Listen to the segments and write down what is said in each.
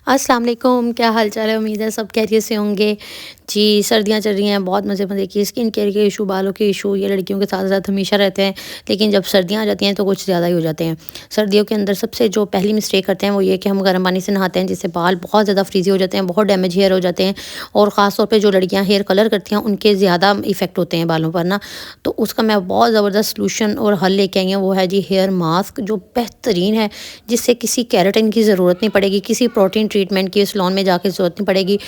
अस्सलाम वालेकुम, क्या हाल चाल है? उम्मीद है सब खैरियत से होंगे। जी, सर्दियाँ चल रही हैं, बहुत मज़े-मज़े की स्किन केयर के इशू, बालों के इशू ये लड़कियों के साथ-साथ हमेशा रहते हैं। लेकिन जब सर्दियाँ आ जाती हैं तो कुछ ज़्यादा ही हो जाते हैं। सर्दियों के अंदर सबसे जो पहली मिस्टेक करते हैं वो ये कि हम गर्म पानी से नहाते हैं, जिससे बाल बहुत ज़्यादा फ्रीज़ी हो जाते हैं, बहुत डैमेज हेयर हो जाते हैं। और ख़ास तौर पे जो लड़कियाँ हेयर कलर करती हैं उनके ज़्यादा इफ़ेक्ट होते हैं बालों पर ना। तो उसका मैं बहुत ज़बरदस्त सॉल्यूशन और हल लेके आई हूँ, वो है जी हेयर मास्क, जो बेहतरीन है, जिससे किसी केराटिन की ज़रूरत नहीं पड़ेगी, किसी प्रोटीन ट्रीटमेंट की सैलून में जाके ज़रूरत नहीं पड़ेगी।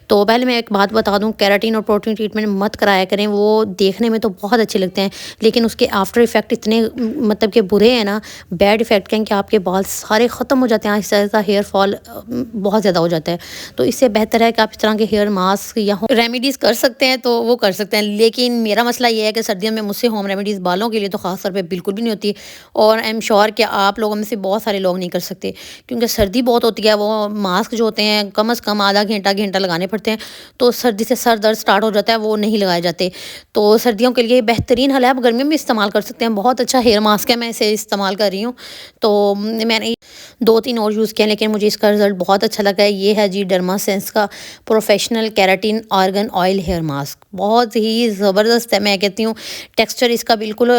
तो पहले मैं एक बात बता दूँ, केराटिन और प्रोटीन ट्रीटमेंट मत कराया करें, वो देखने में तो बहुत अच्छे लगते हैं, लेकिन उसके आफ्टर इफ़ेक्ट इतने मतलब कि बुरे हैं ना, बैड इफ़ेक्ट हैं कि आपके बाल सारे ख़त्म हो जाते हैं, आहिस्ता-आहिस्ता हेयर फॉल बहुत ज़्यादा हो जाता है। तो इससे बेहतर है कि आप इस तरह के हेयर मास्क या होम रेमेडीज़ कर सकते हैं तो वो कर सकते हैं। लेकिन मेरा मसला ये है कि सर्दियों में मुझसे होम रेमेडीज़ बालों के लिए तो ख़ास तौर पे बिल्कुल भी नहीं होती, और आई एम श्योर कि आप लोगों में से बहुत सारे लोग नहीं कर सकते, क्योंकि सर्दी बहुत होती है। वो मास्क जो होते हैं कम से कम आधा घंटा घंटा लगाने पड़ते हैं, तो सर्दी से सर दर्द स्टार्ट हो जाता है, वो नहीं लगाए जाते। तो सर्दियों के लिए बेहतरीन हल है, आप गर्मियों में इस्तेमाल कर सकते हैं। बहुत अच्छा हेयर मास्क है, मैं इसे इस्तेमाल कर रही हूँ। तो मैंने 2-3 और यूज़ किया, लेकिन मुझे इसका रिज़ल्ट बहुत अच्छा लगा है। ये है जी डर्मासेंस का professional keratin argan oil hair mask. बहुत ही ज़बरदस्त है, मैं कहती हूँ। टेक्सचर इसका बिल्कुल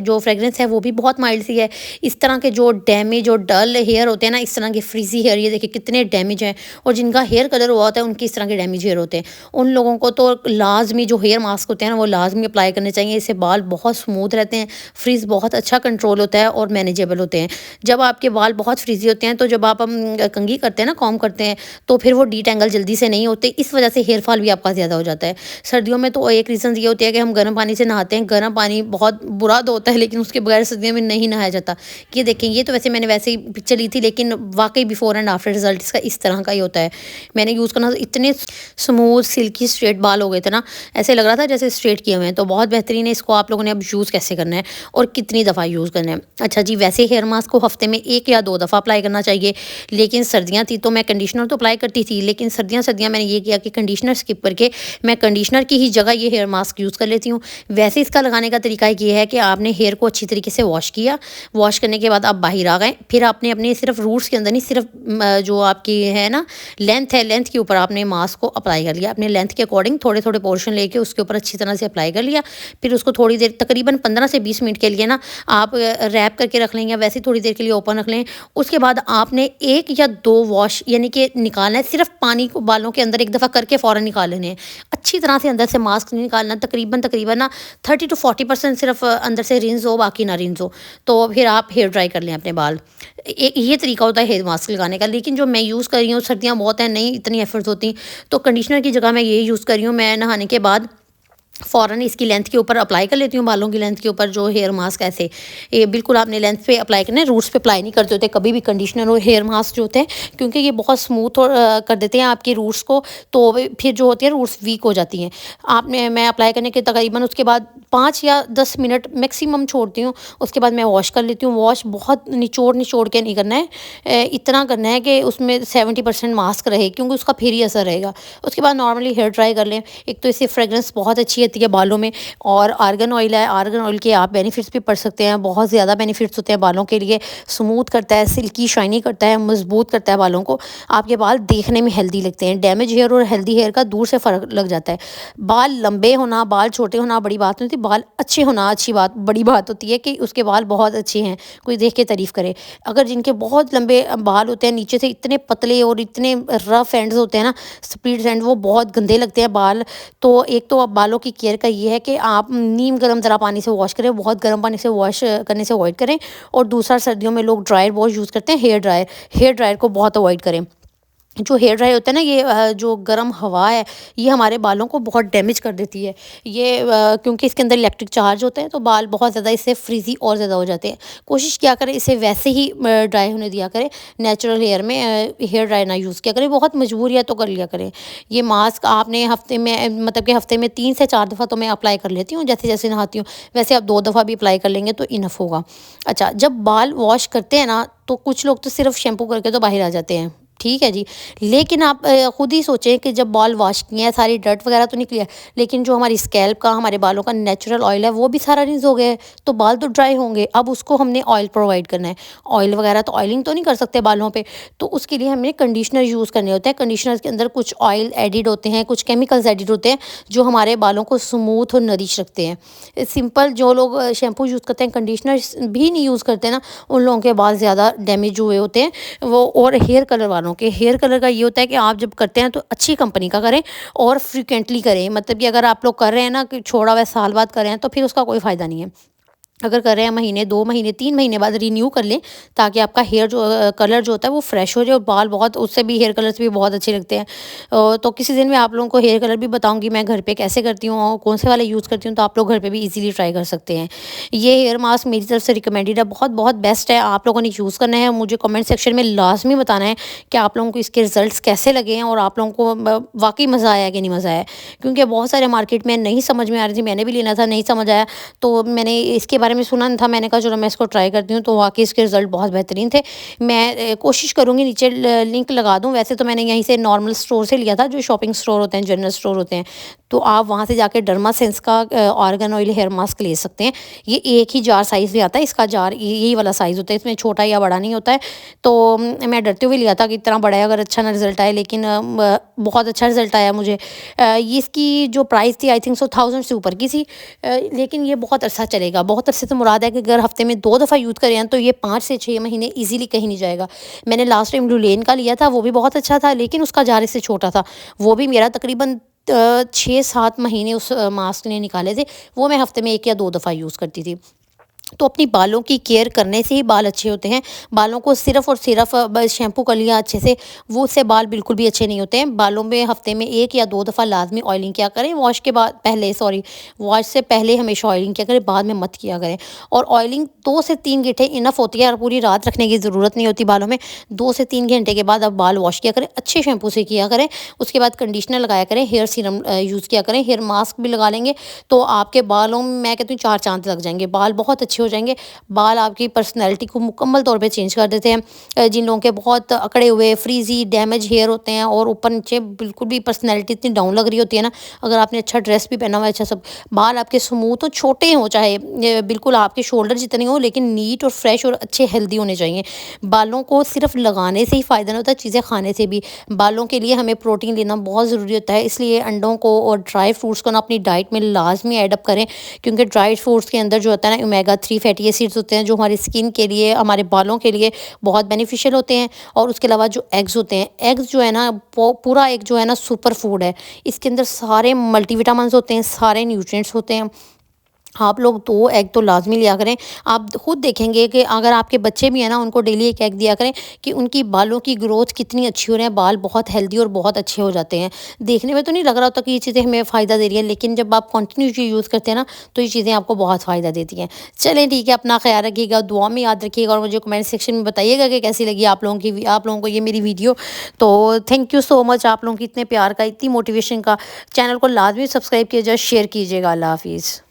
जो फ्रेगरेंस है वो भी बहुत माइल्ड सी है। इस तरह के जो डैमेज और डल हेयर होते हैं ना, इस तरह के फ्रीज़ी हेयर, ये देखिए कितने डैमेज हैं, और जिनका हेयर कलर हुआ होता है उनकी इस तरह के डैमेज हेयर होते हैं। उन लोगों को तो लाज़मी जो हेयर मास्क होते हैं ना, वो लाज़मी अप्लाई करने चाहिए। इससे बाल बहुत स्मूथ रहते हैं, फ्रीज़ बहुत अच्छा कंट्रोल होता है और मैनेजेबल होते हैं। जब आपके बाल बहुत फ्रीज़ी होते हैं, तो जब आप कंघी करते हैं ना, कॉम्ब करते हैं, तो फिर वो डीटैंगल जल्दी से नहीं होते, इस वजह से हेयर फॉल भी आपका ज़्यादा हो जाता है। सर्दियों में तो एक रीज़न ये होती है कि हम गर्म पानी से नहाते हैं। गर्म पानी बहुत बुरा तो होता है, लेकिन उसके बगैर सर्दियों में नहीं नहाया जाता। ये देखें, ये तो वैसे मैंने वैसे ही पिक्चर ली थी, लेकिन वाक़ई बिफ़ोर एंड आफ्टर रिज़ल्ट इसका इस तरह का ही होता है। मैंने यूज़ करना, इतने स्मूथ सिल्की स्ट्रेट बाल हो गए थे ना, ऐसे लग रहा था जैसे स्ट्रेट किए हुए हैं। तो बहुत बेहतरीन है। इसको आप लोगों ने अब यूज़ कैसे करना है और कितनी दफ़ा यूज़ करना है? अच्छा जी, वैसे हेयर मास्क को हफ़्ते में 1 या 2 दफ़ा अप्लाई करना चाहिए, लेकिन सर्दियाँ थी तो मैं कंडीशनर तो अप्लाई करती थी, लेकिन सर्दियाँ मैंने ये किया कि कंडीशनर स्किप करके मैं कंडीशनर की ही जगह ये हेयर मास्क यूज़ कर लेती हूँ। वैसे इसका लगाने का तरीका ये है कि आपने हेयर को अच्छी तरीके से वॉश किया, वॉश करने के बाद आप बाहर आ गए, फिर आपने अपने सिर्फ रूट्स के अंदर नहीं, सिर्फ जो आपकी है ना लेंथ है, लेंथ के ऊपर आपने मास्क को अप्लाई कर लिया। अपने लेंथ के अकॉर्डिंग थोड़े-थोड़े पोर्शन लेके उसके ऊपर अच्छी तरह से अप्लाई कर लिया। फिर उसको थोड़ी देर, तकरीबन 15 से 20 मिनट के लिए ना, आप रैप करके रख लें या वैसे थोड़ी देर के लिए ओपन रख लें। उसके बाद आपने 1 या 2 वॉश यानी कि निकालना है, सिर्फ पानी को बालों के अंदर एक दफ़ा करके फ़ौरन निकाल लेने हैं। अच्छी तरह से अंदर से मास्क नहीं निकालना, तकरीबन ना 30 टू 40% सिर्फ अंदर से रिंस हो, बाकी ना रिंस हो। तो फिर आप हेयर ड्राई कर लें अपने बाल। ये तरीका होता है हेयर मास्क लगाने का। लेकिन जो मैं यूज़ कर रही हूँ, सर्दियाँ बहुत हैं, नहीं इतनी एफर्ट्स होती, तो कंडीशनर की जगह मैं ये यूज़ कर रही हूँ। मैं नहाने के बाद फ़ौरन इसकी लेंथ के ऊपर अप्लाई कर लेती हूँ, बालों की लेंथ के ऊपर जो हेयर मास्क, ऐसे ये बिल्कुल आपने लेंथ पे अप्लाई करना है, रूट्स पे अप्लाई नहीं करते होते कभी भी कंडीशनर और हेयर मास्क जो होते हैं, क्योंकि ये बहुत स्मूथ और कर देते हैं आपके रूट्स को, तो फिर जो होती है रूट्स वीक हो जाती हैं। आपने मैं अप्लाई करने के तकरीबन उसके बाद 5 या 10 मिनट मैक्सिमम छोड़ती हूँ। उसके बाद मैं वॉश कर लेती हूँ। वॉश बहुत निचोड़ के नहीं करना है, इतना करना है कि उसमें 70% मास्क रहे, क्योंकि उसका फिर ही असर रहेगा। उसके बाद नॉर्मली हेयर ड्राई कर लें। एक तो इससे फ्रेगरेंस बहुत अच्छी आती है बालों में, और आर्गन ऑयल है, आर्गन ऑयल के आप बेनिफिट्स भी पढ़ सकते हैं। बहुत ज़्यादा बेनिफिट्स होते हैं बालों के लिए। स्मूथ करता है, सिल्की शाइनी करता है, मजबूत करता है बालों को। आपके बाल देखने में हेल्दी लगते हैं। डैमेज हेयर और हेल्दी हेयर का दूर से फ़र्क लग जाता है। बाल लंबे होना, बाल छोटे होना बड़ी बात नहीं होती, बाल अच्छे होना अच्छी बात, बड़ी बात होती है कि उसके बाल बहुत अच्छे हैं, कोई देख के तारीफ़ करे। अगर जिनके बहुत लंबे बाल होते हैं, नीचे से इतने पतले और इतने रफ एंड्स होते हैं ना, स्प्लिट एंड, वो बहुत गंदे लगते हैं बाल। तो एक तो अब बालों की केयर का ये है कि आप नीम गर्म ज़रा पानी से वॉश करें, बहुत गर्म पानी से वॉश करने से अवॉइड करें। और दूसरा, सर्दियों में लोग ड्रायर वॉश यूज़ करते हैं, हेयर ड्रायर को बहुत अवॉइड करें। जो हेयर ड्राई होता है ना, ये जो गर्म हवा है, ये हमारे बालों को बहुत डैमेज कर देती है। ये क्योंकि इसके अंदर इलेक्ट्रिक चार्ज होते हैं, तो बाल बहुत ज़्यादा इससे फ्रीज़ी और ज़्यादा हो जाते हैं। कोशिश किया करें इसे वैसे ही ड्राई होने दिया करें, नेचुरल हेयर में हेयर ड्राई ना यूज़ किया करें। बहुत मजबूरी है तो कर लिया करें। ये मास्क आपने हफ़्ते में मतलब कि हफ़्ते में 3 से 4 दफ़ा तो मैं अप्लाई कर लेती हूँ, जैसे-जैसे नहाती हूँ। वैसे आप 2 दफ़ा भी अप्लाई कर लेंगे तो इनफ़ होगा। अच्छा, जब बाल वॉश करते हैं ना, तो कुछ लोग तो सिर्फ़ शैम्पू करके तो बाहर आ जाते हैं। ठीक है जी। लेकिन आप खुद ही सोचें कि जब बाल वॉश किए हैं, सारी डर्ट वगैरह तो निकली है, लेकिन जो हमारी स्कैल्प का, हमारे बालों का नेचुरल ऑयल है, वो भी सारा रिंस हो गया है, तो बाल तो ड्राई होंगे। अब उसको हमने ऑयल प्रोवाइड करना है। ऑयल वगैरह तो ऑयलिंग तो नहीं कर सकते बालों पे, तो उसके लिए हमें कंडीशनर यूज़ करने होते हैं। कंडीशनर के अंदर कुछ ऑयल एडिड होते हैं, कुछ केमिकल्स एडिड होते हैं, जो हमारे बालों को स्मूथ और नरिश रखते हैं। सिंपल जो लोग शैम्पू यूज़ करते हैं, कंडीशनर भी नहीं यूज़ करते ना, उन लोगों के बाल ज़्यादा डैमेज हुए होते हैं। वो और हेयर कलर वालों के, हेयर कलर का ये होता है कि आप जब करते हैं तो अच्छी कंपनी का करें और फ्रीक्वेंटली करें। मतलब कि अगर आप लोग कर रहे हैं ना कि छोड़ा हुआ है, साल बाद कर रहे हैं, तो फिर उसका कोई फ़ायदा नहीं है। अगर कर रहे हैं महीने, 2 महीने, 3 महीने बाद रिन्यू कर लें, ताकि आपका हेयर जो कलर जो होता है वो फ्रेश हो जाए और बाल बहुत, उससे भी हेयर कलर्स भी बहुत अच्छे लगते हैं। तो किसी दिन मैं आप लोगों को हेयर कलर भी बताऊँगी मैं घर पे कैसे करती हूँ और कौन से वाले यूज़ करती हूँ, तो आप लोग घर पे भी ईज़िली ट्राई कर सकते हैं। ये हेयर मास्क मेरी तरफ से रिकमेंडेड है, बहुत-बहुत बेस्ट है, आप लोगों ने यूज़ करना है। मुझे कमेंट सेक्शन में लाज़मी बताना है कि आप लोगों को इसके रिज़ल्ट्स कैसे लगे हैं और आप लोगों को वाक़ई मज़ा आया कि नहीं मज़ा आया। क्योंकि बहुत सारे मार्केट में नहीं समझ में आ रही थी, मैंने भी लेना था, नहीं समझ आया, तो मैंने इसके बारे में सुना नहीं था, मैंने कहा चलो मैं इसको ट्राई करती हूँ, तो वाक़ई इसके रिज़ल्ट बहुत बेहतरीन थे। मैं कोशिश करूँगी नीचे लिंक लगा दूँ, वैसे तो मैंने यहीं से नॉर्मल स्टोर से लिया था, जो शॉपिंग स्टोर होते हैं, जनरल स्टोर होते हैं, तो आप वहाँ से जाके डर्मा सेंस का आर्गन ऑयल हेयर मास्क ले सकते हैं। ये एक ही जार साइज़ में आता है, इसका जार यही वाला साइज़ होता है, इसमें छोटा या बड़ा नहीं होता है। तो मैं डरते हुए लिया था कि इतना बड़ा है, अगर अच्छा ना रिज़ल्ट आए, लेकिन बहुत अच्छा रिज़ल्ट आया मुझे। ये इसकी जो प्राइस थी आई थिंक सो 1000 से ऊपर की थी, लेकिन ये बहुत अरसा चलेगा। बहुत अरसे से मुराद है कि अगर हफ्ते में 2 दफ़ा यूज़ करें तो ये 5 से 6 महीने ईज़िली कहीं नहीं जाएगा। मैंने लास्ट टाइम लुलेन का लिया था, वो भी बहुत अच्छा था, लेकिन उसका जार इससे छोटा था। वो भी मेरा तकरीबन 6-7 महीने उस मास्क ने निकाले थे। वो मैं हफ्ते में 1 या 2 दफ़ा यूज़ करती थी। तो अपनी बालों की केयर करने से ही बाल अच्छे होते हैं। बालों को सिर्फ़ और सिर्फ़ बस शैम्पू कर लिया अच्छे से, वो उससे बाल बिल्कुल भी अच्छे नहीं होते हैं। बालों में हफ़्ते में 1 या 2 दफ़ा लाज़मी ऑयलिंग किया करें, वॉश के बाद पहले सॉरी वॉश से पहले हमेशा ऑयलिंग किया करें, बाद में मत किया करें। और ऑयलिंग 2 से 3 घंटे इनफ़ होती है और पूरी रात रखने की ज़रूरत नहीं होती बालों में। 2 से 3 घंटे के बाद आप बाल वॉश किया करें, अच्छे शैम्पू से किया करें। उसके बाद कंडीशनर लगाया करें, हेयर सीरम यूज़ किया करें, हेयर मास्क भी लगा लेंगे, तो आपके बालों में मैं कहती हूँ 4 चाँद लग जाएँगे, बाल बहुत अच्छे हो जाएँगे। बाल आपकी पर्सनैलिटी को मुकम्मल तौर पे चेंज कर देते हैं। जिन लोगों के बहुत अकड़े हुए, फ्रीज़ी, डैमेज हेयर होते हैं और ऊपर नीचे बिल्कुल भी पर्सनैलिटी इतनी डाउन लग रही होती है ना, अगर आपने अच्छा ड्रेस भी पहना हुआ है, अच्छा सब, बाल आपके स्मूथ हो, छोटे हों चाहे बिल्कुल आपके शोल्डर जितने हों, लेकिन नीट और फ्रेश और अच्छे हेल्दी होने चाहिए। बालों को सिर्फ लगाने से ही फ़ायदा नहीं होता, चीज़ें खाने से भी। बालों के लिए हमें प्रोटीन लेना बहुत ज़रूरी होता है, इसलिए अंडों को और ड्राई फ्रूट्स को ना अपनी डाइट में लाज़मी ऐड अप करें, क्योंकि ड्राई फ्रूट्स के अंदर जो होता है ना ओमेगा 3 फैटी एसिड्स होते हैं, जो हमारी स्किन के लिए, हमारे बालों के लिए बहुत बेनिफिशियल होते हैं। और उसके अलावा जो एग्स होते हैं, एग्स जो है ना पूरा एक जो है ना सुपर फूड है। इसके अंदर सारे मल्टीविटामिन्स होते हैं, सारे न्यूट्रिएंट्स होते हैं। आप लोग 2 एग तो लाज़मी लिया करें। आप खुद देखेंगे कि अगर आपके बच्चे भी हैं ना, उनको डेली 1 एग दिया करें कि उनकी बालों की ग्रोथ कितनी अच्छी हो रही है, बाल बहुत हेल्दी और बहुत अच्छे हो जाते हैं। देखने में तो नहीं लग रहा होता कि ये चीज़ें हमें फ़ायदा दे रही है, लेकिन जब आप कंटिन्यूअसली यूज़ करते हैं ना, तो ये चीज़ें आपको बहुत फ़ायदा देती हैं। चलें ठीक है, अपना ख़्याल रखिएगा, दुआ में याद रखिएगा और मुझे कमेंट सेक्शन में बताइएगा कि कैसी लगी आप लोगों को ये मेरी वीडियो। तो थैंक यू सो मच आप लोगों की इतने प्यार का, इतनी मोटिवेशन का। चैनल को लाज़मी सब्सक्राइब कीजिएगा, शेयर कीजिएगा। अल्लाह हाफ़िज़।